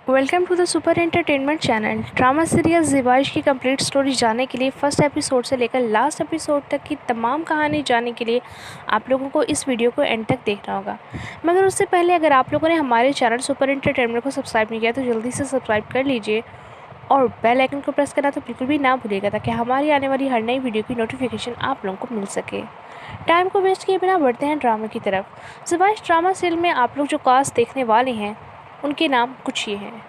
Welcome to the super entertainment channel. Drama serial ज़िवाइश की complete story जानने के लिए फर्स्ट एपिसोड से लेकर लास्ट एपिसोड तक की तमाम कहानी जानने के लिए आप लोगों को इस वीडियो को एंड तक देखना होगा। मगर उससे पहले अगर आप लोगों ने हमारे चैनल सुपर एंटरटेनमेंट को सब्सक्राइब नहीं किया तो जल्दी से सब्सक्राइब कर लीजिए और बेल आइकन को प्रेस करना तो बिल्कुल भी ना भूलिएगा, ताकि हमारी आने वाली हर नई वीडियो की नोटिफिकेशन आप लोगों को मिल सके। टाइम को वेस्ट किए बिना बढ़ते हैं ड्रामा की तरफ। ज़िवाइश ड्रामा सीरियल में आप लोग जो कास्ट देखने वाले हैं उनके नाम कुछ ये हैं: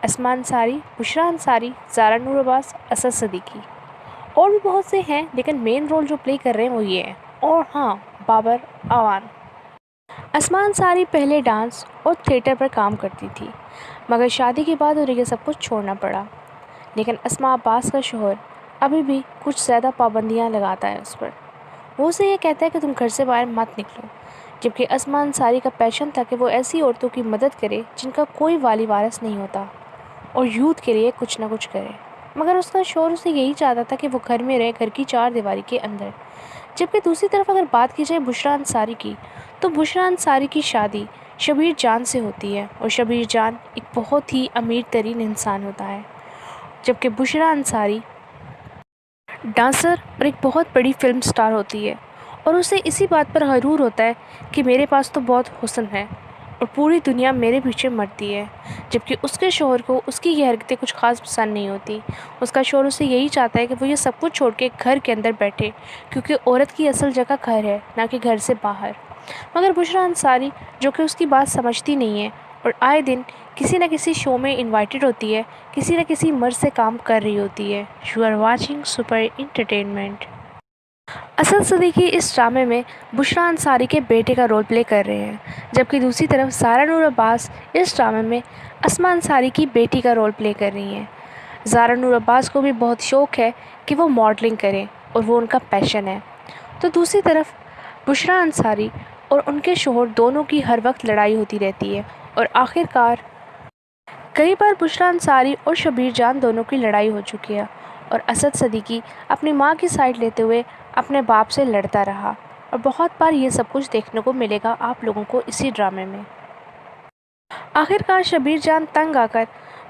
असमा अंसारी, बुशरा अंसारी, ज़ारा नूर अब्बास, असद सदीकी। और भी बहुत से हैं, लेकिन मेन रोल जो प्ले कर रहे हैं वो ये है। और हाँ, बाबर अवान। असमा अंसारी पहले डांस और थिएटर पर काम करती थी, मगर शादी के बाद उन्हें ये सब कुछ छोड़ना पड़ा। लेकिन असमा अब्बास का शोहर अभी भी कुछ ज़्यादा पाबंदियाँ लगाता है उस पर। वो उसे ये कहता है कि तुम घर से बाहर मत निकलो, जबकि असमा अंसारी का पैशन था कि वो ऐसी औरतों की मदद करे जिनका कोई वाली वारिस नहीं होता और यूथ के लिए कुछ ना कुछ करे। मगर उसका शोहर उसे यही चाहता था कि वो घर में रहे, घर की चार दीवारी के अंदर। जबकि दूसरी तरफ अगर बात की जाए बुशरा अंसारी की, तो बुशरा अंसारी की शादी शबीर जान से होती है और शबीर जान एक बहुत ही अमीर तरीन इंसान होता है। जबकि बुशरा अंसारी डांसर और एक बहुत बड़ी फिल्म स्टार होती है और उसे इसी बात पर गरूर होता है कि मेरे पास तो बहुत हुस्न है और पूरी दुनिया मेरे पीछे मरती है। जबकि उसके शोहर को उसकी ये हरकतें कुछ ख़ास पसंद नहीं होती। उसका शोहर उसे यही चाहता है कि वो ये सब कुछ छोड़ के घर के अंदर बैठे, क्योंकि औरत की असल जगह घर है, ना कि घर से बाहर। मगर बुशरा अंसारी, जो कि उसकी बात समझती नहीं है और आए दिन किसी न किसी शो में इनवाइटेड होती है, किसी न किसी मर्द से काम कर रही होती है। You are watching super entertainment. Asad Siddiqui इस ड्रामे में बुशरा अंसारी के बेटे का रोल प्ले कर रहे हैं, जबकि दूसरी तरफ ज़ारा नूर अब्बास इस ड्रामे में असमा अंसारी की बेटी का रोल प्ले कर रही हैं। ज़ारा नूर अब्बास को भी बहुत शौक़ है कि वो मॉडलिंग करें और वो उनका पैशन है। तो दूसरी तरफ बुशरा अंसारी और उनके शोहर दोनों की हर वक्त लड़ाई होती रहती है और आखिरकार कई बार बुशरा अंसारी और शबीर जान दोनों की लड़ाई हो चुकी है और असद सदीकी अपनी मां की साइड लेते हुए अपने बाप से लड़ता रहा। और बहुत बार ये सब कुछ देखने को मिलेगा आप लोगों को इसी ड्रामे में। आखिरकार शबीर जान तंग आकर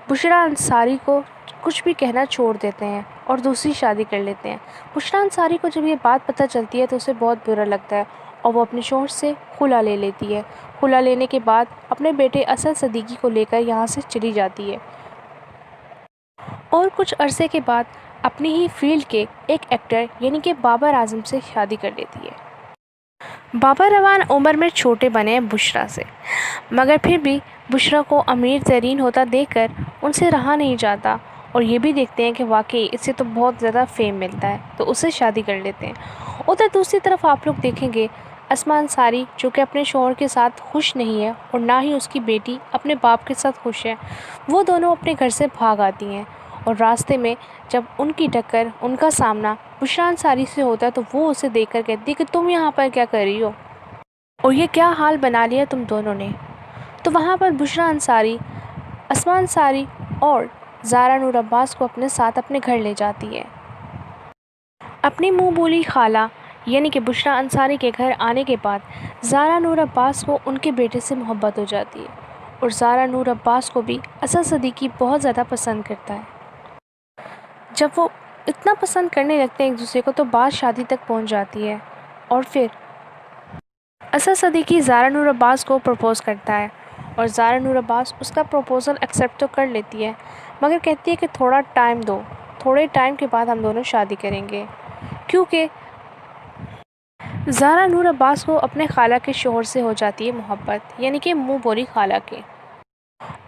बुशरा अंसारी को कुछ भी कहना छोड़ देते हैं और दूसरी शादी कर लेते हैं। बुशरा अंसारी को जब ये बात पता चलती है तो उसे बहुत बुरा लगता है और वो अपने शोहर से खुला ले लेती है। खुला लेने के बाद अपने बेटे असद सदीकी को लेकर यहाँ से चली जाती है और कुछ अरसे के बाद अपनी ही फील्ड के एक एक्टर यानी कि बाबर आजम से शादी कर लेती है। बाबर अवान उम्र में छोटे बने हैं बुशरा से, मगर फिर भी बुशरा को अमीर तरीन होता देखकर उनसे रहा नहीं जाता और ये भी देखते हैं कि वाकई इससे तो बहुत ज़्यादा फेम मिलता है, तो उससे शादी कर लेते हैं। उधर दूसरी तरफ आप लोग देखेंगे असमा अंसारी, जो कि अपने शोहर के साथ खुश नहीं है और ना ही उसकी बेटी अपने बाप के साथ खुश है। वो दोनों अपने घर से भाग आती हैं और रास्ते में जब उनकी टक्कर, उनका सामना बुशरा अंसारी से होता है तो वो उसे देखकर कहती है कि तुम यहाँ पर क्या कर रही हो और ये क्या हाल बना लिया तुम दोनों ने। तो वहाँ पर बुशरा अंसारी असमा अंसारी और ज़ारा नूर अब्बास को अपने साथ अपने घर ले जाती है। अपनी मुँह बोली खाला यानी कि बुशरा अंसारी के घर आने के बाद ज़ारा नूर अब्बास को उनके बेटे से मोहब्बत हो जाती है और ज़ारा नूर अब्बास को भी असद सदीकी बहुत ज़्यादा पसंद करता है। जब वो इतना पसंद करने लगते हैं एक दूसरे को तो बात शादी तक पहुंच जाती है और फिर असद सदीकी ज़ारा नूर अब्बास को प्रपोज़ करता है और ज़ारा नूर अब्बास उसका प्रपोज़ल एक्सेप्ट तो कर लेती है, मगर कहती है कि थोड़ा टाइम दो, थोड़े टाइम के बाद हम दोनों शादी करेंगे। क्योंकि ज़ारा नूर अब्बास को अपने खाला के शोहर से हो जाती है मोहब्बत, यानी कि मुँह बोली खाला के।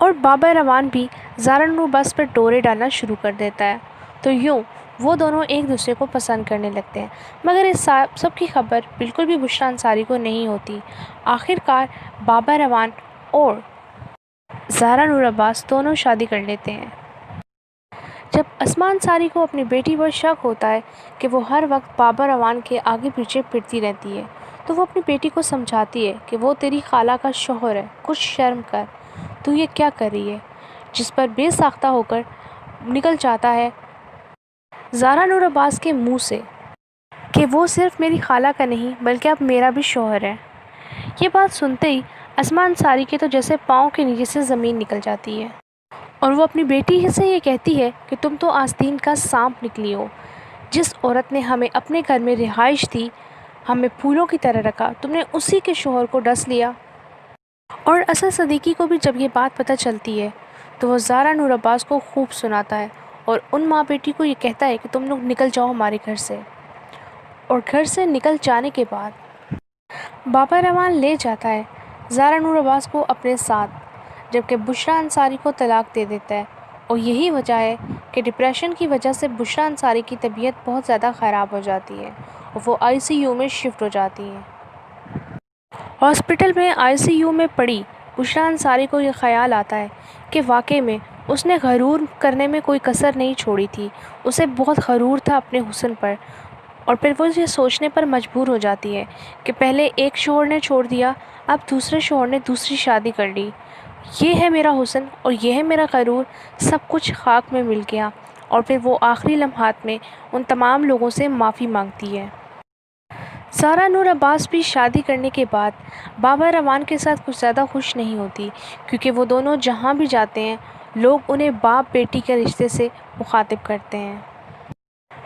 और बाबर अवान भी ज़ारा नूर अब्बास पर डोरे डालना शुरू कर देता है। तो यूँ वो दोनों एक दूसरे को पसंद करने लगते हैं, मगर इस सब की खबर बिल्कुल भी बुशरा अंसारी को नहीं होती। आखिरकार बाबर अवान और ज़ारा नूर अब्बास दोनों शादी कर लेते हैं। जब असमा अंसारी को अपनी बेटी पर शक होता है कि वो हर वक्त बाबर अवान के आगे पीछे फिरती रहती है, तो वो अपनी बेटी को समझाती है कि वो तेरी खाला का शौहर है, कुछ शर्म कर, तू ये क्या कर रही है। जिस पर बेसाख्ता होकर निकल जाता है ज़ारा नूर अब्बास के मुंह से कि वो सिर्फ मेरी खाला का नहीं बल्कि अब मेरा भी शौहर है। ये बात सुनते ही असमा अंसारी के तो जैसे पाँव के नीचे से ज़मीन निकल जाती है। اور وہ اپنی بیٹی سے یہ کہتی ہے کہ تم تو آستین کا سانپ نکلی ہو، جس عورت نے ہمیں اپنے گھر میں رہائش دی، ہمیں پھولوں کی طرح رکھا، تم نے اسی کے شوہر کو ڈس لیا۔ اور اسد صدیقی کو بھی جب یہ بات پتہ چلتی ہے تو وہ زارا نور عباس کو خوب سناتا ہے اور ان ماں بیٹی کو یہ کہتا ہے کہ تم لوگ نکل جاؤ ہمارے گھر سے۔ اور گھر سے نکل جانے کے بعد بابا روان لے جاتا ہے زارا نور عباس کو اپنے ساتھ، جبکہ بشریٰ انصاری کو طلاق دے دیتا ہے۔ اور یہی وجہ ہے کہ ڈپریشن کی وجہ سے بشریٰ انصاری کی طبیعت بہت زیادہ خراب ہو جاتی ہے اور وہ ICU میں شفٹ ہو جاتی ہیں۔ ہاسپٹل میں ICU میں پڑی بشریٰ انصاری کو یہ خیال آتا ہے کہ واقعی میں اس نے غرور کرنے میں کوئی کسر نہیں چھوڑی تھی، اسے بہت غرور تھا اپنے حسن پر۔ اور پھر وہ یہ سوچنے پر مجبور ہو جاتی ہے کہ پہلے ایک شوہر نے چھوڑ دیا، اب دوسرے شوہر نے دوسری شادی کر لی، یہ ہے میرا حسن اور یہ ہے میرا غرور، سب کچھ خاک میں مل گیا۔ اور پھر وہ آخری لمحات میں ان تمام لوگوں سے معافی مانگتی ہے۔ زارا نور عباس بھی شادی کرنے کے بعد بابا روان کے ساتھ کچھ زیادہ خوش نہیں ہوتی، کیونکہ وہ دونوں جہاں بھی جاتے ہیں لوگ انہیں باپ بیٹی کے رشتے سے مخاطب کرتے ہیں۔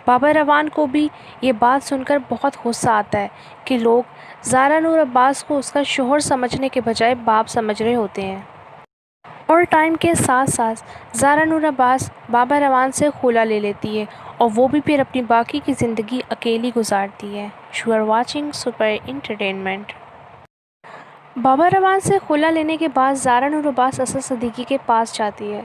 بابا روان کو بھی یہ بات سن کر بہت غصہ آتا ہے کہ لوگ زارا نور عباس کو اس کا شوہر سمجھنے کے بجائے باپ سمجھ رہے ہوتے ہیں۔ اور ٹائم کے ساتھ ساتھ زارا نور عباس بابا روان سے خلا لے لیتی ہے اور وہ بھی پھر اپنی باقی کی زندگی اکیلی گزارتی ہے۔ You are watching Super Entertainment۔ بابا روان سے خلا لینے کے بعد زارا نور عباس اسد صدیقی کے پاس جاتی ہے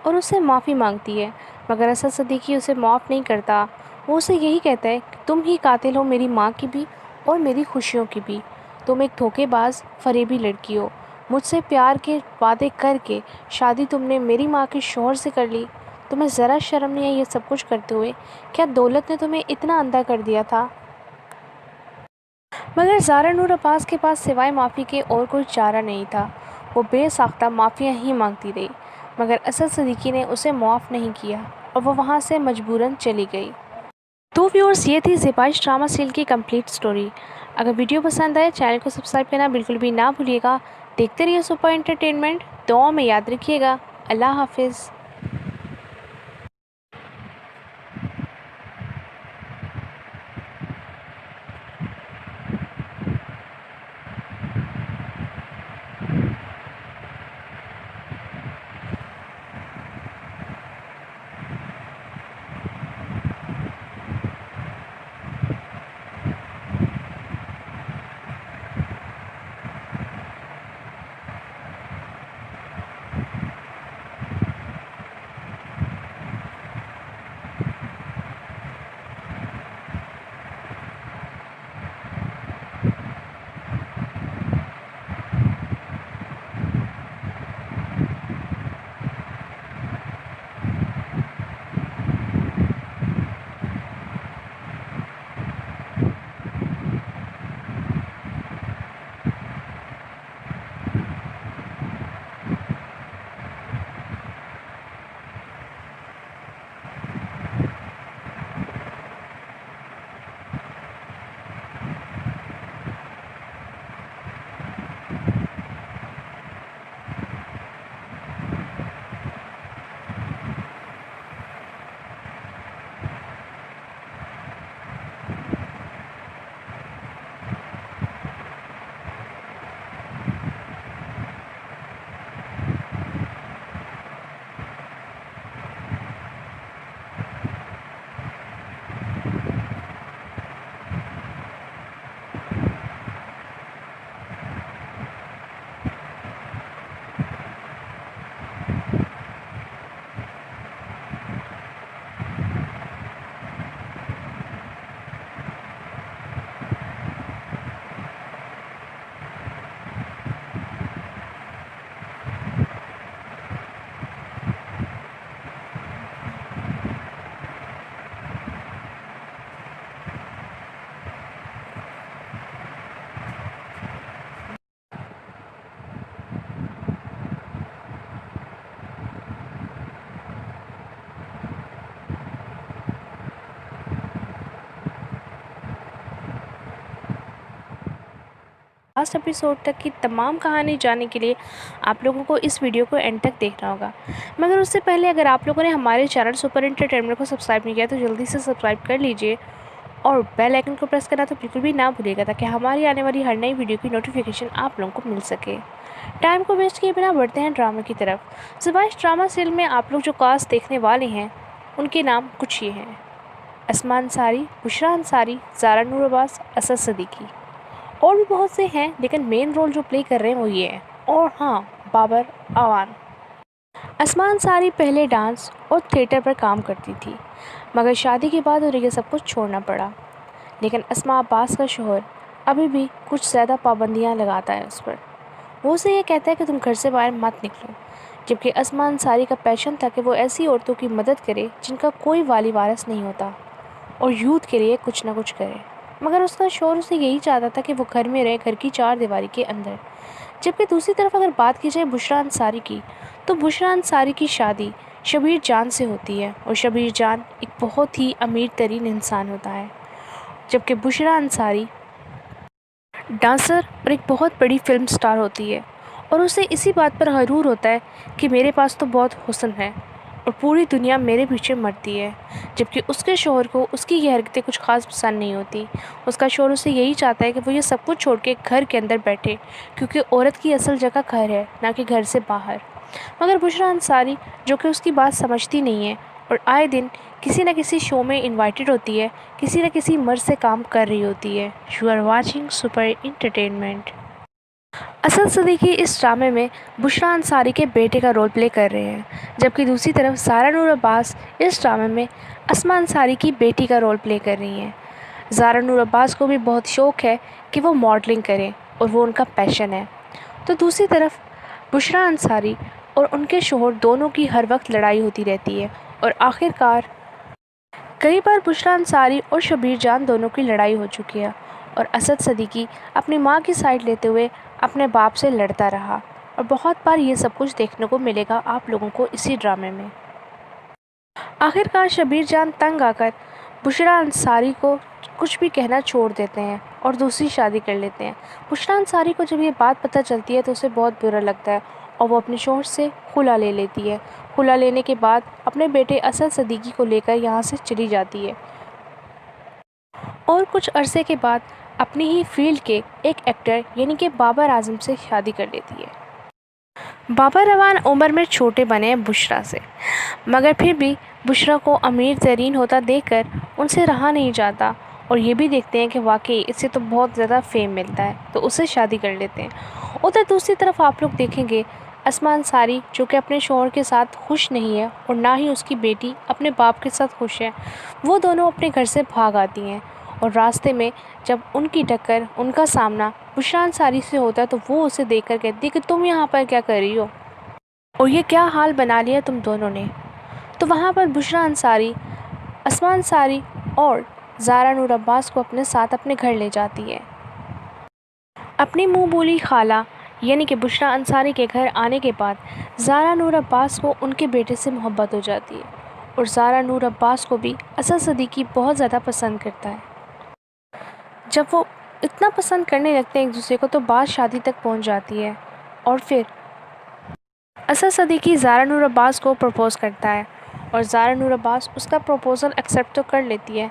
اور اس سے معافی مانگتی ہے، مگر اسد صدیقی اسے معاف نہیں کرتا۔ وہ اسے یہی کہتا ہے کہ تم ہی قاتل ہو میری ماں کی بھی اور میری خوشیوں کی بھی، تم ایک دھوکے باز فریبی لڑکی ہو، مجھ سے پیار کے وعدے کر کے شادی تم نے میری ماں کے شوہر سے کر لی، تمہیں ذرا شرم نہیں ہے یہ سب کچھ کرتے ہوئے؟ کیا دولت نے تمہیں اتنا اندھا کر دیا تھا؟ مگر زارا نور عباس کے پاس سوائے معافی کے اور کوئی چارہ نہیں تھا، وہ بے ساختہ معافیاں ہی مانگتی رہی، مگر اسد صدیقی نے اسے معاف نہیں کیا اور وہ وہاں سے مجبوراً چلی گئی۔ تو ویورز، یہ تھی زیبائش ڈرامہ سیریل کی کمپلیٹ سٹوری۔ اگر ویڈیو پسند آئے چینل کو سبسکرائب کرنا بالکل بھی نہ بھولیے گا۔ دیکھتے رہیے سپر انٹرٹینمنٹ، دعاؤں میں یاد رکھیے گا۔ اللہ حافظ۔ لاسٹ ایپیسوڈ تک کی تمام کہانی جاننے کے لیے آپ لوگوں کو اس ویڈیو کو اینڈ تک دیکھنا ہوگا۔ مگر اس سے پہلے اگر آپ لوگوں نے ہمارے چینل سپر انٹرٹینمنٹ کو سبسکرائب نہیں کیا تو جلدی سے سبسکرائب کر لیجئے اور بیل آئکن کو پریس کرنا تو بالکل بھی نہ بھولیے گا تاکہ ہماری آنے والی ہر نئی ویڈیو کی نوٹیفیکیشن آپ لوگوں کو مل سکے۔ ٹائم کو ویسٹ کیے بنا بڑھتے ہیں ڈرامے کی طرف۔ زیبائش ڈرامہ سیریل میں آپ لوگ جو کاسٹ دیکھنے والے ہیں ان کے نام کچھ یہ ہیں: اسما انصاری، بشریٰ انصاری، زارا نور عباس، اسد صدیقی۔ اور بھی بہت سے ہیں لیکن مین رول جو پلے کر رہے ہیں وہ یہ ہیں۔ اور ہاں، بابر اعوان۔ اسما انصاری پہلے ڈانس اور تھیٹر پر کام کرتی تھی مگر شادی کے بعد انہیں یہ سب کچھ چھوڑنا پڑا۔ لیکن اسما عباس کا شوہر ابھی بھی کچھ زیادہ پابندیاں لگاتا ہے اس پر۔ وہ اسے یہ کہتا ہے کہ تم گھر سے باہر مت نکلو، جبکہ اسما انصاری کا پیشن تھا کہ وہ ایسی عورتوں کی مدد کرے جن کا کوئی والی وارث نہیں ہوتا اور یوتھ کے لیے کچھ نہ کچھ کرے۔ مگر اس کا شوہر اسے یہی چاہتا تھا کہ وہ گھر میں رہے، گھر کی چار دیواری کے اندر۔ جبکہ دوسری طرف اگر بات کی جائے بشریٰ انصاری کی تو بشریٰ انصاری کی شادی شبیر جان سے ہوتی ہے اور شبیر جان ایک بہت ہی امیر ترین انسان ہوتا ہے، جبکہ بشریٰ انصاری ڈانسر اور ایک بہت بڑی فلم سٹار ہوتی ہے اور اسے اسی بات پر غرور ہوتا ہے کہ میرے پاس تو بہت حسن ہے اور پوری دنیا میرے پیچھے مرتی ہے، جبکہ اس کے شوہر کو اس کی یہ حرکتیں کچھ خاص پسند نہیں ہوتی۔ اس کا شوہر اسے یہی چاہتا ہے کہ وہ یہ سب کچھ چھوڑ کے گھر کے اندر بیٹھے، کیونکہ عورت کی اصل جگہ گھر ہے نہ کہ گھر سے باہر۔ مگر بشریٰ انصاری جو کہ اس کی بات سمجھتی نہیں ہے اور آئے دن کسی نہ کسی شو میں انوائٹڈ ہوتی ہے، کسی نہ کسی مرد سے کام کر رہی ہوتی ہے۔ You are watching super entertainment. Asad Siddiqui اس ڈرامے میں بشریٰ انصاری کے بیٹے کا رول پلے کر رہے ہیں، جبکہ دوسری طرف زارا نور عباس اس ڈرامے میں اسما انصاری کی بیٹی کا رول پلے کر رہی ہیں۔ زارا نور عباس کو بھی بہت شوق ہے کہ وہ ماڈلنگ کریں اور وہ ان کا پیشن ہے، تو دوسری طرف بشریٰ انصاری اور ان کے شوہر دونوں کی ہر وقت لڑائی ہوتی رہتی ہے اور آخر کئی بار بشریٰ انصاری اور شبیر جان دونوں کی لڑائی ہو چکی ہے اور اسد صدیقی اپنی ماں کی سائڈ لیتے ہوئے اپنے باپ سے لڑتا رہا، اور بہت بار یہ سب کچھ دیکھنے کو ملے گا آپ لوگوں کو اسی ڈرامے میں۔ آخر شبیر جان تنگ آ کر بشریٰ انصاری کو کچھ بھی کہنا چھوڑ دیتے ہیں اور دوسری شادی کر لیتے ہیں۔ بشریٰ انصاری کو جب یہ بات پتہ چلتی ہے تو اسے بہت برا لگتا ہے اور وہ اپنے شوہر سے خلا لے لیتی ہے۔ خلا لینے کے بعد اپنے بیٹے اسد صدیقی کو لے کر یہاں سے چلی جاتی ہے اور کچھ عرصے کے بعد اپنی ہی فیلڈ کے ایک ایکٹر یعنی کہ بابر اعظم سے شادی کر لیتی ہے۔ بابر اعوان عمر میں چھوٹے بنے ہیں بشریٰ سے، مگر پھر بھی بشریٰ کو امیر ترین ہوتا دیکھ کر ان سے رہا نہیں جاتا اور یہ بھی دیکھتے ہیں کہ واقعی اس سے تو بہت زیادہ فیم ملتا ہے، تو اسے شادی کر لیتے ہیں۔ ادھر دوسری طرف آپ لوگ دیکھیں گے اسما انصاری جو کہ اپنے شوہر کے ساتھ خوش نہیں ہے اور نہ ہی اس کی بیٹی اپنے باپ کے ساتھ خوش ہے، وہ دونوں اپنے گھر سے بھاگ آتی ہیں اور راستے میں جب ان کی ٹکر، ان کا سامنا بشریٰ انصاری سے ہوتا ہے تو وہ اسے دیکھ کر کہتی ہے کہ تم یہاں پر کیا کر رہی ہو اور یہ کیا حال بنا لیا تم دونوں نے۔ تو وہاں پر بشریٰ انصاری اسما انصاری اور زارا نور عباس کو اپنے ساتھ اپنے گھر لے جاتی ہے۔ اپنی منہ بولی خالہ یعنی کہ بشریٰ انصاری کے گھر آنے کے بعد زارا نور عباس کو ان کے بیٹے سے محبت ہو جاتی ہے اور زارا نور عباس کو بھی اسد صدیقی بہت زیادہ پسند کرتا ہے۔ جب وہ اتنا پسند کرنے لگتے ہیں ایک دوسرے کو تو بات شادی تک پہنچ جاتی ہے اور پھر اسد صدیقی زارا نور عباس کو پرپوز کرتا ہے اور زارا نور عباس اس کا پرپوزل ایکسیپٹ تو کر لیتی ہے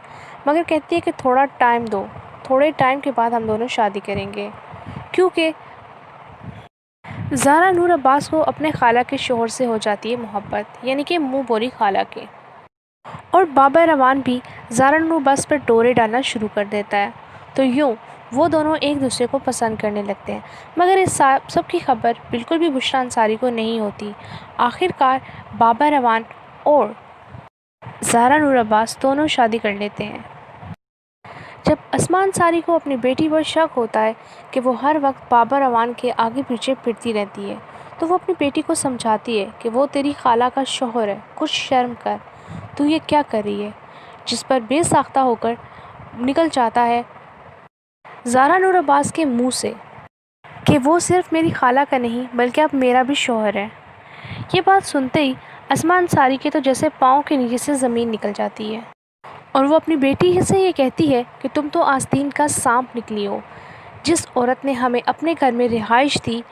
مگر کہتی ہے کہ تھوڑا ٹائم دو، تھوڑے ٹائم کے بعد ہم دونوں شادی کریں گے، کیونکہ زارا نور عباس کو اپنے خالہ کے شوہر سے ہو جاتی ہے محبت، یعنی کہ منہ بولی خالہ کے، اور بابر اعوان بھی زارا نور عباس پر ڈورے ڈالنا شروع کر دیتا ہے، تو یوں وہ دونوں ایک دوسرے کو پسند کرنے لگتے ہیں۔ مگر اس سب کی خبر بالکل بھی بشریٰ انصاری کو نہیں ہوتی۔ آخر بابر اعوان اور زارا نور عباس دونوں شادی کر لیتے ہیں۔ جب اسما انصاری کو اپنی بیٹی پر شک ہوتا ہے کہ وہ ہر وقت بابر اعوان کے آگے پیچھے پھرتی رہتی ہے تو وہ اپنی بیٹی کو سمجھاتی ہے کہ وہ تیری خالہ کا شوہر ہے، کچھ شرم کر، تو یہ کیا کر رہی ہے، جس پر بے ساختہ ہو کر نکل جاتا ہے زارا نور عباس کے منہ سے کہ وہ صرف میری خالہ کا نہیں بلکہ اب میرا بھی شوہر ہے۔ یہ بات سنتے ہی اسما انصاری کے تو جیسے پاؤں کے نیچے سے زمین نکل جاتی ہے اور وہ اپنی بیٹی سے یہ کہتی ہے کہ تم تو آستین کا سانپ نکلی ہو، جس عورت نے ہمیں اپنے گھر میں رہائش دی،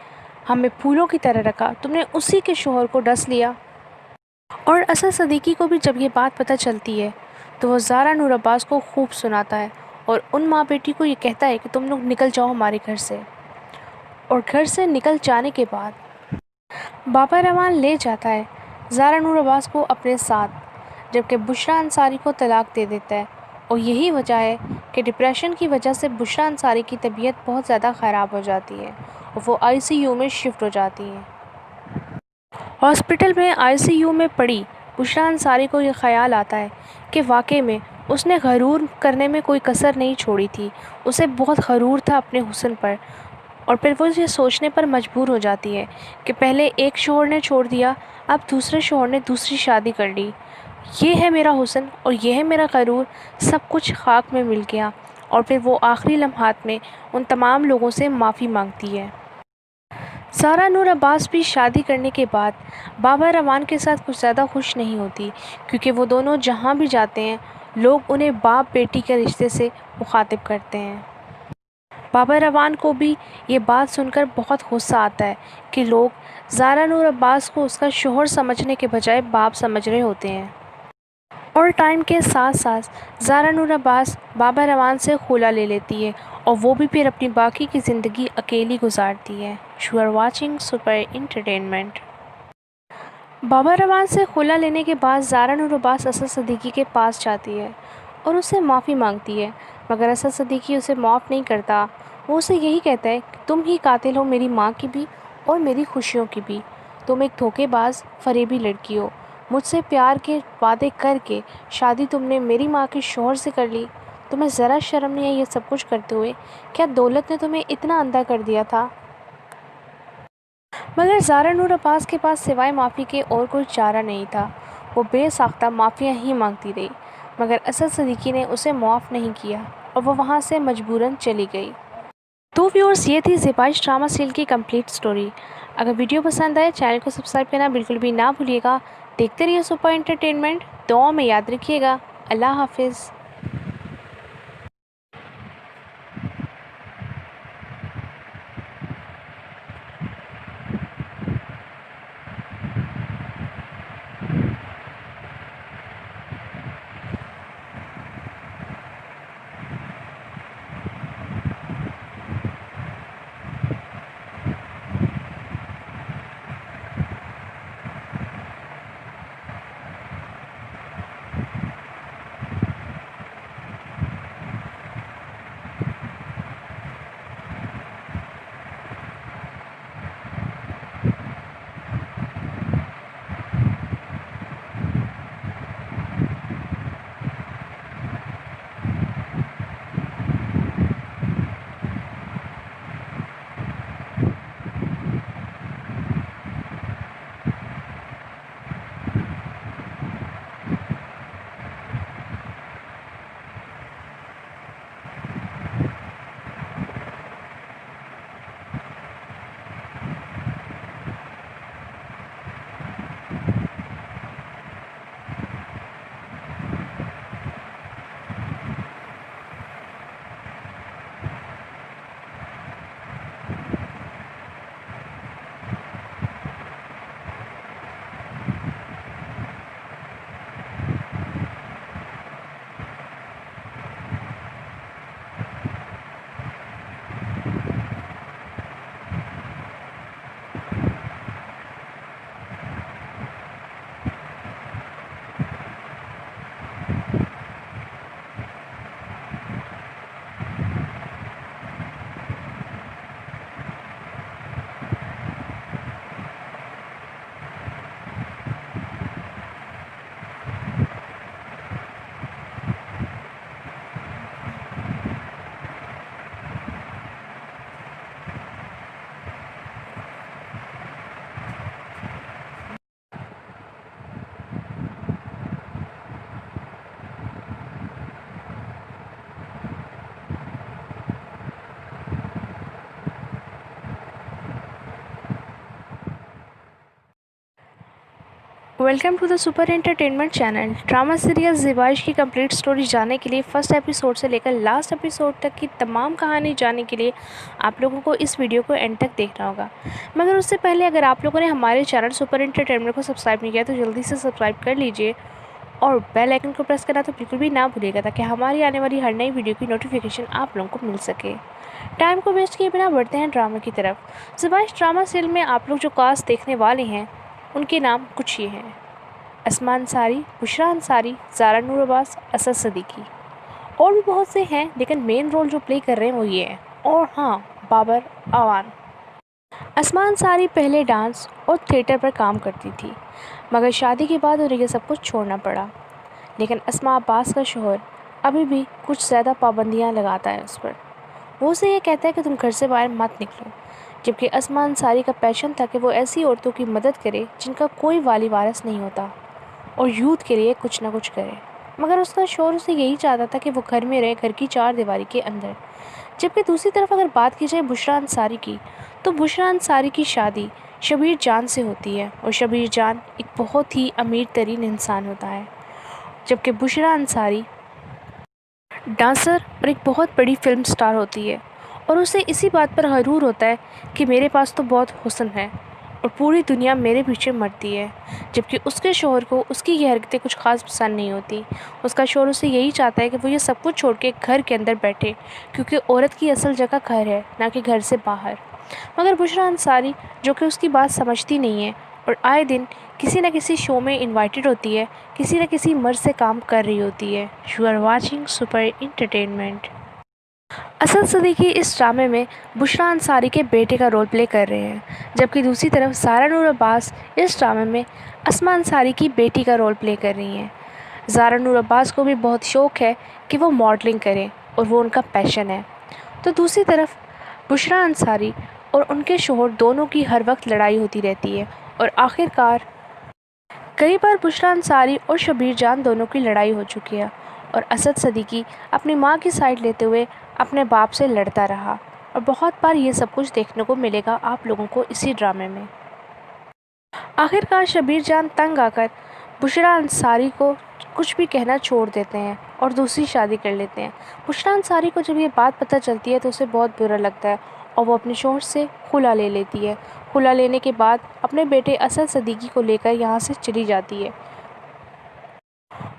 ہمیں پھولوں کی طرح رکھا، تم نے اسی کے شوہر کو ڈس لیا۔ اور اسد صدیقی کو بھی جب یہ بات پتہ چلتی ہے تو وہ زارا نور عباس کو خوب سناتا ہے اور ان ماں بیٹی کو یہ کہتا ہے کہ تم لوگ نکل جاؤ ہمارے گھر سے۔ اور گھر سے نکل جانے کے بعد بابا روان لے جاتا ہے زارا نور عباس کو اپنے ساتھ، جبکہ بشریٰ انصاری کو طلاق دے دیتا ہے۔ اور یہی وجہ ہے کہ ڈپریشن کی وجہ سے بشریٰ انصاری کی طبیعت بہت زیادہ خراب ہو جاتی ہے اور وہ ICU میں شفٹ ہو جاتی ہیں۔ ہاسپٹل میں ICU میں پڑی بشریٰ انصاری کو یہ خیال آتا ہے کہ واقعی میں اس نے غرور کرنے میں کوئی کسر نہیں چھوڑی تھی، اسے بہت غرور تھا اپنے حسن پر۔ اور پھر وہ یہ سوچنے پر مجبور ہو جاتی ہے کہ پہلے ایک شوہر نے چھوڑ دیا، اب دوسرے شوہر نے دوسری شادی کر لی، یہ ہے میرا حسن اور یہ ہے میرا غرور، سب کچھ خاک میں مل گیا۔ اور پھر وہ آخری لمحات میں ان تمام لوگوں سے معافی مانگتی ہے۔ زارا نور عباس بھی شادی کرنے کے بعد بابا روان کے ساتھ کچھ زیادہ خوش نہیں ہوتی، کیونکہ وہ دونوں جہاں بھی جاتے ہیں لوگ انہیں باپ بیٹی کے رشتے سے مخاطب کرتے ہیں۔ بابا روان کو بھی یہ بات سن کر بہت غصہ آتا ہے کہ لوگ زارا نور عباس کو اس کا شوہر سمجھنے کے بجائے باپ سمجھ رہے ہوتے ہیں۔ اور ٹائم کے ساتھ ساتھ زارا نور عباس بابا روان سے خلا لے لیتی ہے اور وہ بھی پھر اپنی باقی کی زندگی اکیلی گزارتی ہے۔ You are watching super entertainment. بابا روان سے خلا لینے کے بعد زارا نور عباس اسد صدیقی کے پاس جاتی ہے اور اس سے معافی مانگتی ہے، مگر اسد صدیقی اسے معاف نہیں کرتا۔ وہ اسے یہی کہتا ہے کہ تم ہی قاتل ہو میری ماں کی بھی اور میری خوشیوں کی بھی، تم ایک دھوکے باز فریبی لڑکی ہو، مجھ سے پیار کے وعدے کر کے شادی تم نے میری ماں کے شوہر سے کر لی، تمہیں ذرا شرم نہیں ہے یہ سب کچھ کرتے ہوئے؟ کیا دولت نے تمہیں اتنا اندھا کر دیا تھا؟ مگر زارا نور عباس کے پاس سوائے معافی کے اور کوئی چارہ نہیں تھا، وہ بے ساختہ معافیاں ہی مانگتی رہی، مگر اسد صدیقی نے اسے معاف نہیں کیا اور وہ وہاں سے مجبوراً چلی گئی۔ تو ویورز، یہ تھی زیبائش ڈرامہ سیریل کی کمپلیٹ سٹوری۔ اگر ویڈیو پسند آئے چینل کو سبسکرائب کرنا بالکل بھی نہ بھولیے گا۔ دیکھتے رہیے سپر انٹرٹینمنٹ، دعاؤں میں یاد رکھیے گا۔ اللہ حافظ۔ Welcome to the super entertainment channel. Drama serial ज़िवाइश की कंप्लीट स्टोरी जानने के लिए फर्स्ट एपिसोड से लेकर लास्ट एपिसोड तक की तमाम कहानी जानने के लिए आप लोगों को इस वीडियो को एंड तक देखना होगा। मगर उससे पहले अगर आप लोगों ने हमारे चैनल सुपर एंटरटेनमेंट को सब्सक्राइब नहीं किया तो जल्दी से सब्सक्राइब कर लीजिए और बेल आइकन को प्रेस करना तो बिल्कुल भी ना भूलिएगा, ताकि हमारी आने वाली हर नई वीडियो की नोटिफिकेशन आप लोगों को मिल सके। टाइम को वेस्ट किए बिना बढ़ते हैं ड्रामा की तरफ। ज़िवाइश ड्रामा सीरियल में आप लोग जो कास्ट देखने वाले हैं उनके नाम कुछ ये हैं: असमा अंसारी, बुशरा अंसारी, ज़ारा नूर अब्बास, असद सिद्दीकी। और भी बहुत से हैं, लेकिन मेन रोल जो प्ले कर रहे हैं वो ये है। और हाँ, बाबर अवान। असमा अंसारी पहले डांस और थिएटर पर काम करती थी, मगर शादी के बाद उन्हें ये सब कुछ छोड़ना पड़ा। लेकिन असमा अब्बास का शौहर अभी भी कुछ ज़्यादा पाबंदियाँ लगाता है उस पर। वो उसे ये कहता है कि तुम घर से बाहर मत निकलो, जबकि असमा अंसारी का पैशन था कि वो ऐसी औरतों की मदद करे जिनका कोई वाली वारिस नहीं होता और यूथ के लिए कुछ ना कुछ करे। मगर उसका शौहर उसे यही चाहता था कि वो घर में रहे, घर की चार दीवारी के अंदर। जबकि दूसरी तरफ अगर बात की जाए बुशरा अंसारी की, तो बुशरा अंसारी की शादी शबीर जान से होती है और शबीर जान एक बहुत ही अमीर तरीन इंसान होता है। जबकि बुशरा अंसारी डांसर और एक बहुत बड़ी फिल्म स्टार होती है और उसे इसी बात पर गरूर होता है कि मेरे पास तो बहुत हुस्न है और पूरी दुनिया मेरे पीछे मरती है। जबकि उसके शौहर को उसकी ये हरकतें कुछ ख़ास पसंद नहीं होती। उसका शौहर उसे यही चाहता है कि वो ये सब कुछ छोड़ के घर के अंदर बैठे, क्योंकि औरत की असल जगह घर है, ना कि घर से बाहर। मगर बुशरा अंसारी, जो कि उसकी बात समझती नहीं है और आए दिन किसी न किसी शो में इन्वाइटेड होती है, किसी न किसी मर्द से काम कर रही होती है। You are watching super entertainment. Asad Siddiqui इस ड्रामे में बुशरा अंसारी के बेटे का रोल प्ले कर रहे हैं, जबकि दूसरी तरफ ज़ारा नूर अब्बास इस ड्रामे में असमा अंसारी की बेटी का रोल प्ले कर रही हैं। ज़ारा नूर अब्बास को भी बहुत शौक़ है कि वो मॉडलिंग करें और वो उनका पैशन है। तो दूसरी तरफ बुशरा अंसारी और उनके शौहर दोनों की हर वक्त लड़ाई होती रहती है और आखिरकार कई बार बुशरा अंसारी और शबीर जान दोनों की लड़ाई हो चुकी है और असद सिद्दीकी अपनी माँ की साइड लेते हुए अपने बाप से लड़ता रहा। और बहुत बार ये सब कुछ देखने को मिलेगा आप लोगों को इसी ड्रामे में। आखिरकार शबीर जान तंग आकर बुशरा अंसारी को कुछ भी कहना छोड़ देते हैं और दूसरी शादी कर लेते हैं। बुशरा अंसारी को जब ये बात पता चलती है तो उसे बहुत बुरा लगता है और वो अपने शौहर से खुला ले लेती है। खुला लेने के बाद अपने बेटे असद सिद्दीकी को लेकर यहाँ से चली जाती है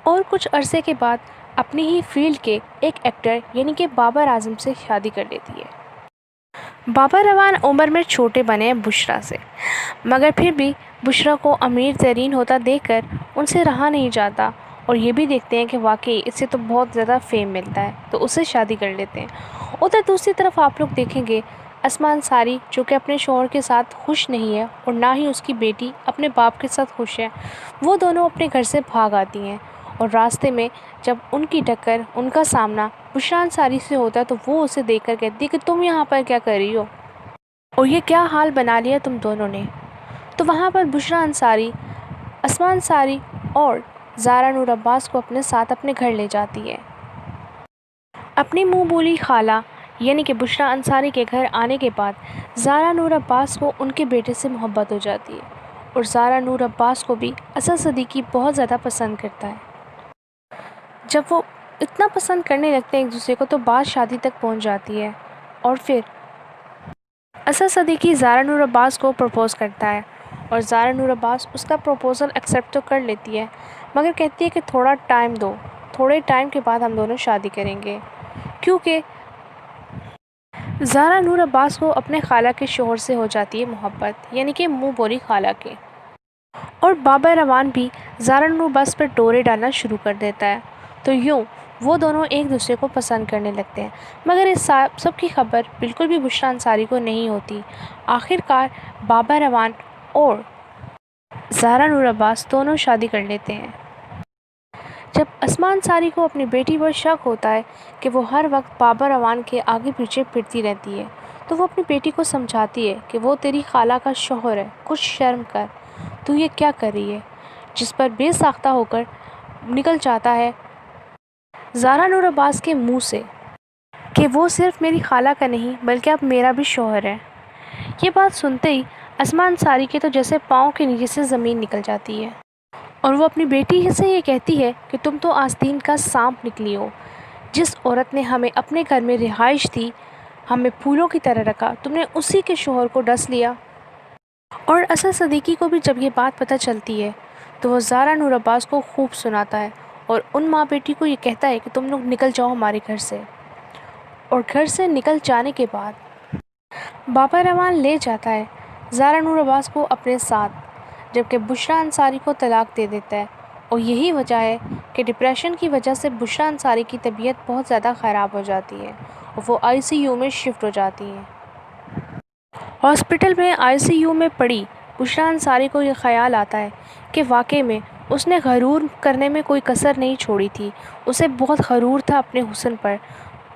और कुछ अरसे के बाद अपनी ही फील्ड के एक एक्टर यानी कि बाबर आजम से शादी कर लेती है। बाबर अवान उम्र में छोटे बने हैं बुशरा से, मगर फिर भी बुशरा को अमीर तरीन होता देखकर उनसे रहा नहीं जाता और ये भी देखते हैं कि वाकई इससे तो बहुत ज़्यादा फेम मिलता है, तो उससे शादी कर लेते हैं। उधर दूसरी तरफ आप लोग देखेंगे असमा अंसारी, जो कि अपने शौहर के साथ खुश नहीं है और ना ही उसकी बेटी अपने बाप के साथ खुश है। वो दोनों अपने घर से भाग आती हैं और रास्ते में जब उनकी टक्कर, उनका सामना बुशरा अंसारी से होता है तो वो उसे देखकर कहती है कि तुम यहाँ पर क्या कर रही हो और ये क्या हाल बना लिया तुम दोनों ने। तो वहाँ पर बुशरा अंसारी असमा अंसारी और ज़ारा नूर अब्बास को अपने साथ अपने घर ले जाती है। अपनी मुँह बोली खाला यानी कि बुशरा अंसारी के घर आने के बाद ज़ारा नूर अब्बास को उनके बेटे से मोहब्बत हो जाती है और ज़ारा नूर अब्बास को भी असद सिद्दीकी बहुत ज़्यादा पसंद करता है। जब वो इतना पसंद करने लगते हैं एक दूसरे को तो बात शादी तक पहुंच जाती है और फिर असद सिद्दीकी ज़ारा नूर अब्बास को प्रपोज़ करता है और ज़ारा नूर अब्बास उसका प्रपोज़ल एक्सेप्ट तो कर लेती है, मगर कहती है कि थोड़ा टाइम दो, थोड़े टाइम के बाद हम दोनों शादी करेंगे, क्योंकि ज़ारा नूर अब्बास को अपने खाला के शौहर से हो जाती है मोहब्बत, यानी कि मुँह बोली खाला के। और बाबर अवान भी ज़ारा नूर अब्बास पर डोरे डालना शुरू कर देता है। तो यूँ वो दोनों एक दूसरे को पसंद करने लगते हैं, मगर इस सब की खबर बिल्कुल भी बुशरा अंसारी को नहीं होती। आखिरकार बाबर अवान और ज़ारा नूर अब्बास दोनों शादी कर लेते हैं। जब असमा अंसारी को अपनी बेटी पर शक होता है कि वो हर वक्त बाबर अवान के आगे पीछे फिरती रहती है, तो वो अपनी बेटी को समझाती है कि वो तेरी खाला का शौहर है, कुछ शर्म कर, तू ये क्या कर रही है। जिस पर बेसाख्ता होकर निकल जाता है ज़ारा नूर अब्बास के मुंह से कि वो सिर्फ मेरी खाला का नहीं बल्कि अब मेरा भी शौहर है। ये बात सुनते ही असमा अंसारी के तो जैसे पाँव के नीचे से ज़मीन निकल जाती है اور وہ اپنی بیٹی سے یہ کہتی ہے کہ تم تو آستین کا سانپ نکلی ہو، جس عورت نے ہمیں اپنے گھر میں رہائش دی، ہمیں پھولوں کی طرح رکھا، تم نے اسی کے شوہر کو ڈس لیا۔ اور اسد صدیقی کو بھی جب یہ بات پتہ چلتی ہے تو وہ زارا نور عباس کو خوب سناتا ہے اور ان ماں بیٹی کو یہ کہتا ہے کہ تم لوگ نکل جاؤ ہمارے گھر سے۔ اور گھر سے نکل جانے کے بعد بابا روان لے جاتا ہے زارا نور عباس کو اپنے ساتھ، جبکہ بشریٰ انصاری کو طلاق دے دیتا ہے۔ اور یہی وجہ ہے کہ ڈپریشن کی وجہ سے بشریٰ انصاری کی طبیعت بہت زیادہ خراب ہو جاتی ہے اور وہ ICU میں شفٹ ہو جاتی ہیں۔ ہاسپٹل میں ICU میں پڑی بشریٰ انصاری کو یہ خیال آتا ہے کہ واقعی میں اس نے غرور کرنے میں کوئی کسر نہیں چھوڑی تھی، اسے بہت غرور تھا اپنے حسن پر۔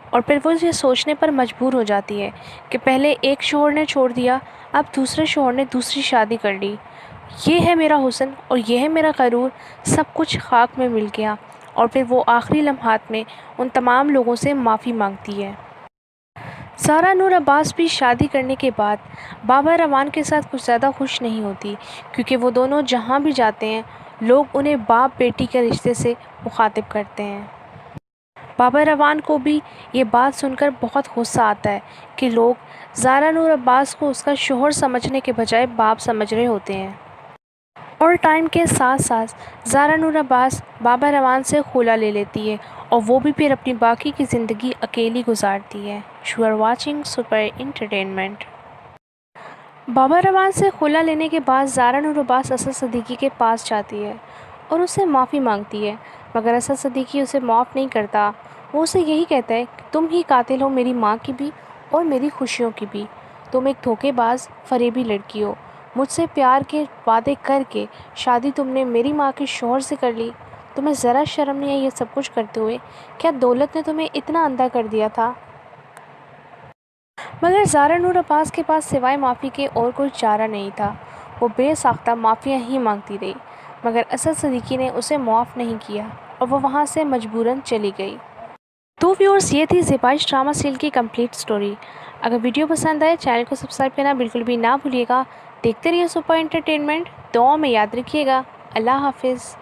اور پھر وہ یہ سوچنے پر مجبور ہو جاتی ہے کہ پہلے ایک شوہر نے چھوڑ دیا، اب دوسرے شوہر نے دوسری شادی کر لی، یہ ہے میرا حسن اور یہ ہے میرا غرور، سب کچھ خاک میں مل گیا۔ اور پھر وہ آخری لمحات میں ان تمام لوگوں سے معافی مانگتی ہے۔ زارا نور عباس بھی شادی کرنے کے بعد بابا روان کے ساتھ کچھ زیادہ خوش نہیں ہوتی، کیونکہ وہ دونوں جہاں بھی جاتے ہیں لوگ انہیں باپ بیٹی کے رشتے سے مخاطب کرتے ہیں۔ بابا روان کو بھی یہ بات سن کر بہت غصہ آتا ہے کہ لوگ زارا نور عباس کو اس کا شوہر سمجھنے کے بجائے باپ سمجھ رہے ہوتے ہیں۔ اور ٹائم کے ساتھ ساتھ زارا نور عباس بابا روان سے خلا لے لیتی ہے اور وہ بھی پھر اپنی باقی کی زندگی اکیلی گزارتی ہے۔ You are watching super entertainment. بابا روان سے خلا لینے کے بعد زارا نور عباس اسد صدیقی کے پاس جاتی ہے اور اس سے معافی مانگتی ہے، مگر اسد صدیقی اسے معاف نہیں کرتا۔ وہ اسے یہی کہتا ہے کہ تم ہی قاتل ہو میری ماں کی بھی اور میری خوشیوں کی بھی، تم ایک دھوکے باز فریبی لڑکی ہو، مجھ سے پیار کے وعدے کر کے شادی تم نے میری ماں کے شوہر سے کر لی، تمہیں ذرا شرم نہیں ہے یہ سب کچھ کرتے ہوئے؟ کیا دولت نے تمہیں اتنا اندھا کر دیا تھا؟ مگر زارا نور عباس کے پاس سوائے معافی کے اور کوئی چارہ نہیں تھا، وہ بے ساختہ معافیاں ہی مانگتی رہی، مگر اسد صدیقی نے اسے معاف نہیں کیا اور وہ وہاں سے مجبوراً چلی گئی۔ تو ویورز، یہ تھی زیبائش ڈرامہ سیریل کی کمپلیٹ سٹوری۔ اگر ویڈیو پسند آئے چینل کو سبسکرائب کرنا بالکل بھی نہ بھولیے گا۔ دیکھتے رہیے سپر انٹرٹینمنٹ، دعاؤں میں یاد رکھیے گا۔ اللہ حافظ۔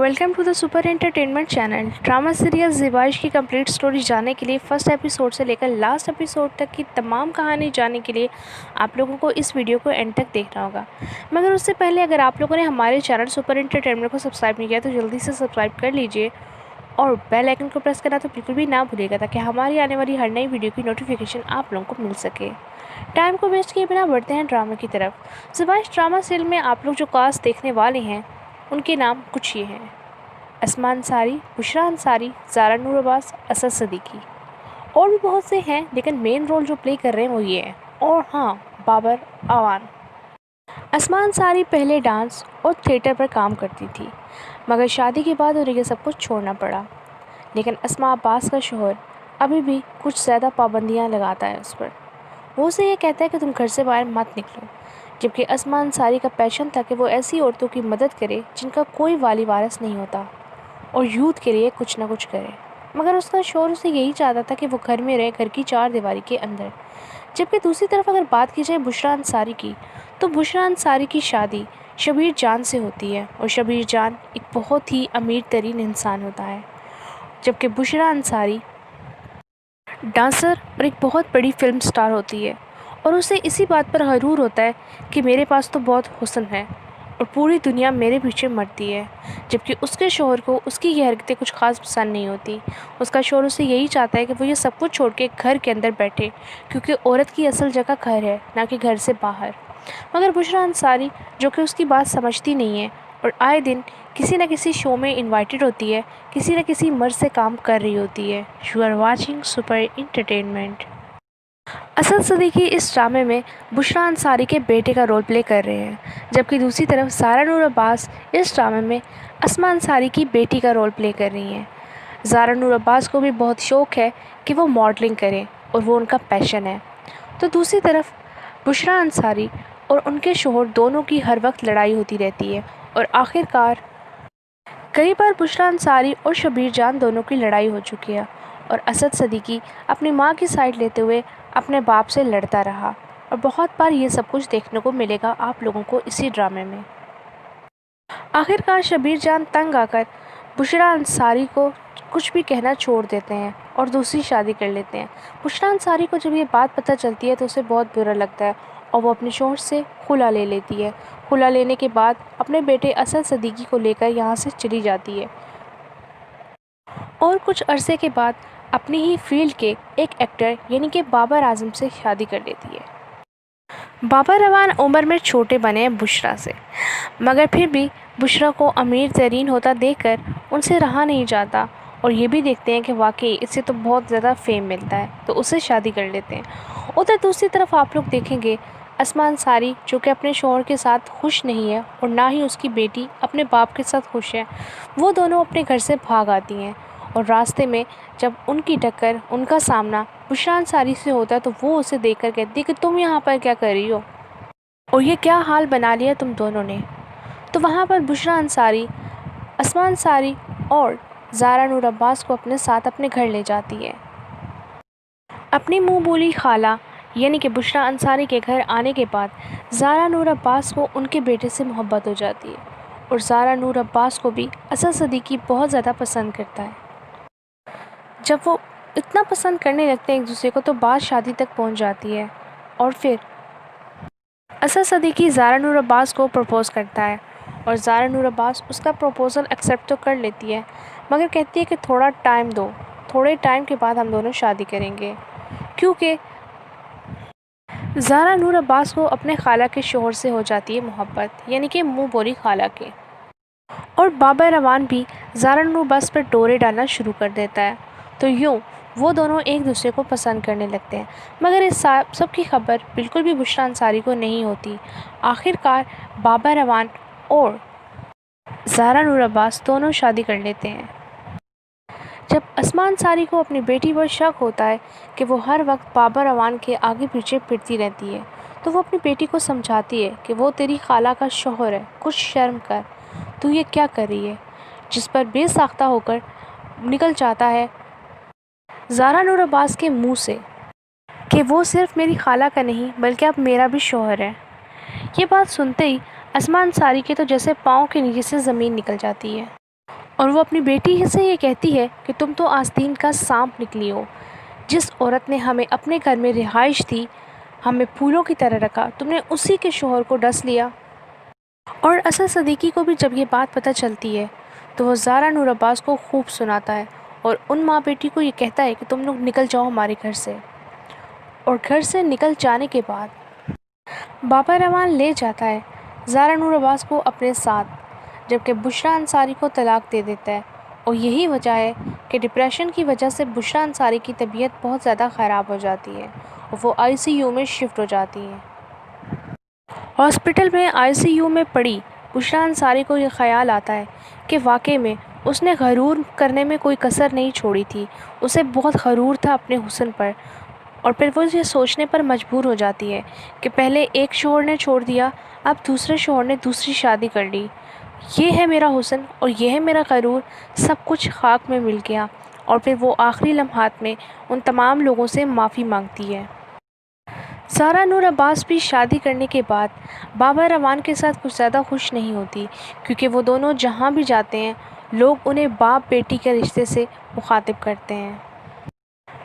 Welcome to the super entertainment channel. Drama serial ज़िवाइश की कंप्लीट स्टोरी जानने के लिए फर्स्ट एपिसोड से लेकर लास्ट एपिसोड तक की तमाम कहानी जानने के लिए आप लोगों को इस वीडियो को एंड तक देखना होगा। मगर उससे पहले अगर आप लोगों ने हमारे चैनल सुपर एंटरटेनमेंट को सब्सक्राइब नहीं किया तो जल्दी से सब्सक्राइब कर लीजिए और बेल आइकन को प्रेस करना तो बिल्कुल भी ना भूलिएगा, ताकि हमारी आने वाली हर नई वीडियो की नोटिफिकेशन आप लोगों को मिल सके। टाइम को वेस्ट किए बिना बढ़ते हैं ड्रामा की तरफ। ज़िवाइश ड्रामा सीरियल में आप लोग जो कास्ट देखने वाले हैं उनके नाम कुछ ये हैं: असमा अंसारी, बुशरा अंसारी, ज़ारा नूर अब्बास, असद सिद्दीकी। और भी बहुत से हैं, लेकिन मेन रोल जो प्ले कर रहे हैं वो ये है। और हाँ, बाबर अवान। असमा अंसारी पहले डांस और थिएटर पर काम करती थी, मगर शादी के बाद उन्हें ये सब कुछ छोड़ना पड़ा। लेकिन असमा अब्बास का शौहर अभी भी कुछ ज़्यादा पाबंदियाँ लगाता है उस पर। वो उसे ये कहता है कि तुम घर से बाहर मत निकलो, जबकि असमा अंसारी का पैशन था कि वो ऐसी औरतों की मदद करे जिनका कोई वाली वारिस नहीं होता और यूथ के लिए कुछ ना कुछ करे। मगर उसका शौहर उसे यही चाहता था कि वो घर में रहे, घर की चार दीवारी के अंदर। जबकि दूसरी तरफ अगर बात की जाए बुशरा अंसारी की, तो बुशरा अंसारी की शादी शबीर जान से होती है और शबीर जान एक बहुत ही अमीर तरीन इंसान होता है। जबकि बुशरा अंसारी डांसर और एक बहुत बड़ी फिल्म स्टार होती है और उसे इसी बात पर गरूर होता है कि मेरे पास तो बहुत हुस्न है और पूरी दुनिया मेरे पीछे मरती है। जबकि उसके शौहर को उसकी ये हरकतें कुछ ख़ास पसंद नहीं होती। उसका शौहर उसे यही चाहता है कि वो ये सब कुछ छोड़ के घर के अंदर बैठे, क्योंकि औरत की असल जगह घर है, ना कि घर से बाहर। मगर बुशरा अंसारी, जो कि उसकी बात समझती नहीं है और आए दिन किसी न किसी शो में इन्वाइटेड होती है, किसी न किसी मर्द से काम कर रही होती है। You are watching super entertainment. Asad Siddiqui इस ड्रामे में बुशरा अंसारी के बेटे का रोल प्ले कर रहे हैं, जबकि दूसरी तरफ ज़ारा नूर अब्बास इस ड्रामे में असमा अंसारी की बेटी का रोल प्ले कर रही हैं। ज़ारा नूर अब्बास को भी बहुत शौक़ है कि वो मॉडलिंग करें और वो उनका पैशन है। तो दूसरी तरफ बुशरा अंसारी और उनके शौहर दोनों की हर वक्त लड़ाई होती रहती है और आखिरकार कई बार बुशरा अंसारी और शबीर जान दोनों की लड़ाई हो चुकी है और असद सिद्दीकी अपनी माँ की साइड लेते हुए अपने बाप से लड़ता रहा। और बहुत बार ये सब कुछ देखने को मिलेगा आप लोगों को इसी ड्रामे में। आखिरकार शबीर जान तंग आकर बुशरा अंसारी को कुछ भी कहना छोड़ देते हैं और दूसरी शादी कर लेते हैं। बुशरा अंसारी को जब ये बात पता चलती है तो उसे बहुत बुरा लगता है और वो अपने शौहर से खुला ले लेती है। खुला लेने के बाद अपने बेटे असद सिद्दीकी को लेकर यहाँ से चली जाती है और कुछ अरसे के बाद अपनी ही फील्ड के एक एक्टर यानी कि बाबर आजम से शादी कर लेती है। बाबर अवान उम्र में छोटे बने हैं बुशरा से, मगर फिर भी बुशरा को अमीर तरीन होता देखकर उनसे रहा नहीं जाता और ये भी देखते हैं कि वाकई इससे तो बहुत ज़्यादा फेम मिलता है, तो उससे शादी कर लेते हैं। उधर दूसरी तरफ आप लोग देखेंगे असमा अंसारी, जो कि अपने शौहर के साथ खुश नहीं है और ना ही उसकी बेटी अपने बाप के साथ खुश है। वो दोनों अपने घर से भाग आती हैं और रास्ते में जब उनकी टक्कर, उनका सामना बुशरा अंसारी से होता है तो वो उसे देखकर कहती है कि तुम यहाँ पर क्या कर रही हो और ये क्या हाल बना लिया तुम दोनों ने। तो वहाँ पर बुशरा अंसारी असमा अंसारी और ज़ारा नूर अब्बास को अपने साथ अपने घर ले जाती है। अपनी मुँह बोली खाला यानी कि बुशरा अंसारी के घर आने के बाद ज़ारा नूर अब्बास को उनके बेटे से मोहब्बत हो जाती है और ज़ारा नूर अब्बास को भी असद सिद्दीकी बहुत ज़्यादा पसंद करता है। जब वो इतना पसंद करने लगते हैं एक दूसरे को तो बात शादी तक पहुंच जाती है और फिर असद सिद्दीकी ज़ारा नूर अब्बास को प्रपोज़ करता है और ज़ारा नूर अब्बास उसका प्रपोज़ल एक्सेप्ट तो कर लेती है, मगर कहती है कि थोड़ा टाइम दो, थोड़े टाइम के बाद हम दोनों शादी करेंगे, क्योंकि ज़ारा नूर अब्बास को अपने खाला के शौहर से हो जाती है मोहब्बत, यानी कि मुँह बोली खाला के। और बाबर अवान भी ज़ारा नूर अब्बास पर डोरे डालना शुरू कर देता है। तो यूँ वो दोनों एक दूसरे को पसंद करने लगते हैं, मगर इस सब की खबर बिल्कुल भी बुशरा अंसारी को नहीं होती। आखिरकार बाबर अवान और ज़ारा नूर अब्बास दोनों शादी कर लेते हैं। जब असमा अंसारी को अपनी बेटी पर शक होता है कि वो हर वक्त बाबर अवान के आगे पीछे फिरती रहती है, तो वो अपनी बेटी को समझाती है कि वो तेरी खाला का शौहर है, कुछ शर्म कर, तू ये क्या कर रही है। जिस पर बेसाख्ता होकर निकल जाता है ज़ारा नूर अब्बास के मुंह से कि वो सिर्फ मेरी खाला का नहीं बल्कि अब मेरा भी शौहर है। ये बात सुनते ही असमा अंसारी के तो जैसे पाँव के नीचे से ज़मीन निकल जाती है اور وہ اپنی بیٹی سے یہ کہتی ہے کہ تم تو آستین کا سانپ نکلی ہو، جس عورت نے ہمیں اپنے گھر میں رہائش دی، ہمیں پھولوں کی طرح رکھا، تم نے اسی کے شوہر کو ڈس لیا۔ اور اسد صدیقی کو بھی جب یہ بات پتہ چلتی ہے تو وہ زارا نور عباس کو خوب سناتا ہے اور ان ماں بیٹی کو یہ کہتا ہے کہ تم لوگ نکل جاؤ ہمارے گھر سے۔ اور گھر سے نکل جانے کے بعد بابا روان لے جاتا ہے زارا نور عباس کو اپنے ساتھ، جبکہ بشریٰ انصاری کو طلاق دے دیتا ہے، اور یہی وجہ ہے کہ ڈپریشن کی وجہ سے بشریٰ انصاری کی طبیعت بہت زیادہ خراب ہو جاتی ہے اور وہ ICU میں شفٹ ہو جاتی ہے۔ ہاسپٹل میں ICU میں پڑی بشریٰ انصاری کو یہ خیال آتا ہے کہ واقعی میں اس نے غرور کرنے میں کوئی کسر نہیں چھوڑی تھی، اسے بہت غرور تھا اپنے حسن پر، اور پھر وہ یہ سوچنے پر مجبور ہو جاتی ہے کہ پہلے ایک شوہر نے چھوڑ دیا، اب دوسرے شوہر نے دوسری شادی کر لی، یہ ہے میرا حسن اور یہ ہے میرا غرور، سب کچھ خاک میں مل گیا۔ اور پھر وہ آخری لمحات میں ان تمام لوگوں سے معافی مانگتی ہے۔ زارا نور عباس بھی شادی کرنے کے بعد بابا روان کے ساتھ کچھ زیادہ خوش نہیں ہوتی، کیونکہ وہ دونوں جہاں بھی جاتے ہیں لوگ انہیں باپ بیٹی کے رشتے سے مخاطب کرتے ہیں۔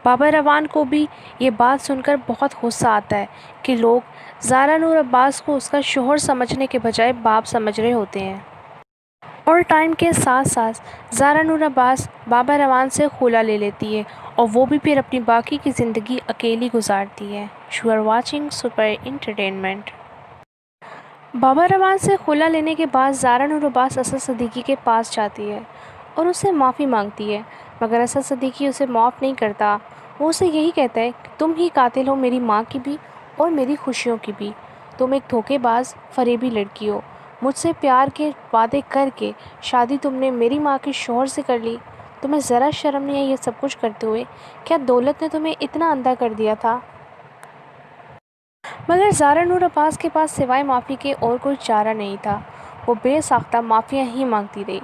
بابا روان کو بھی یہ بات سن کر بہت غصہ آتا ہے کہ لوگ زارا نور عباس کو اس کا شوہر سمجھنے کے بجائے باپ سمجھ رہے ہوتے ہیں۔ اور ٹائم کے ساتھ ساتھ زارا نور عباس بابا روان سے خلا لے لیتی ہے اور وہ بھی پھر اپنی باقی کی زندگی اکیلی گزارتی ہے۔ You are watching super entertainment. بابا روان سے خلا لینے کے بعد زارا نور عباس اسد صدیقی کے پاس جاتی ہے اور اس سے معافی مانگتی ہے، مگر اسد صدیقی اسے معاف نہیں کرتا۔ وہ اسے یہی کہتا ہے کہ تم ہی قاتل ہو میری ماں کی بھی اور میری خوشیوں کی بھی، تم ایک دھوکے باز فریبی لڑکی ہو، مجھ سے پیار کے وعدے کر کے شادی تم نے میری ماں کے شوہر سے کر لی، تمہیں ذرا شرم نہیں ہے یہ سب کچھ کرتے ہوئے؟ کیا دولت نے تمہیں اتنا اندھا کر دیا تھا؟ مگر زارا نور عباس کے پاس سوائے معافی کے اور کوئی چارہ نہیں تھا، وہ بے ساختہ معافیاں ہی مانگتی رہی،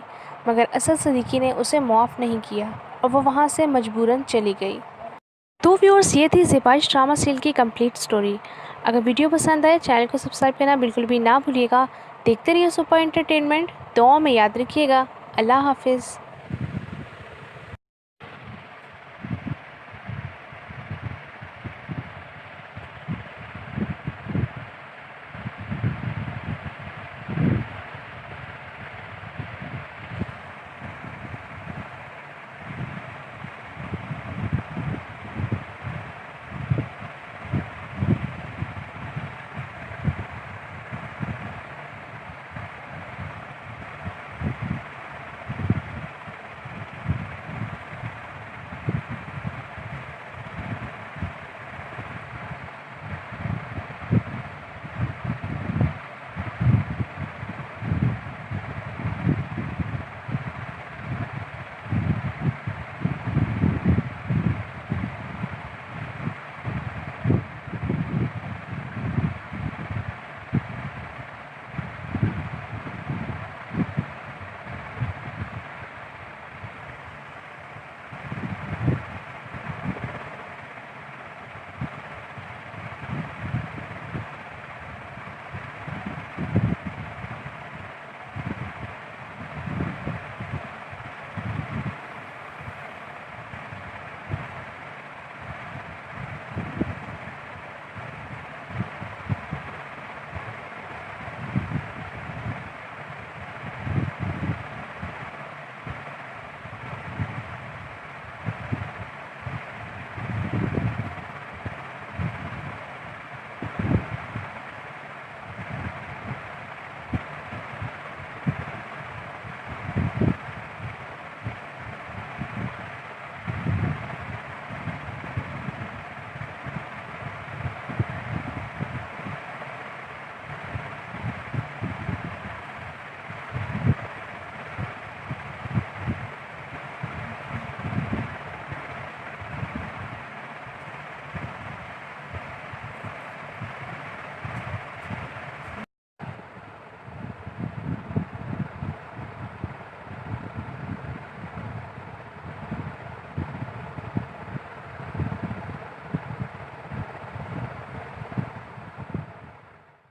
مگر اسد صدیقی نے اسے معاف نہیں کیا اور وہ وہاں سے مجبوراً چلی گئی۔ تو ویورز، یہ تھی زیبائش ڈرامہ سیریل کی کمپلیٹ سٹوری۔ اگر ویڈیو پسند آئے چینل کو سبسکرائب کرنا بالکل بھی نہ بھولیے گا۔ دیکھتے رہیے سپر انٹرٹینمنٹ، دعاؤں میں یاد رکھیے گا۔ اللہ حافظ۔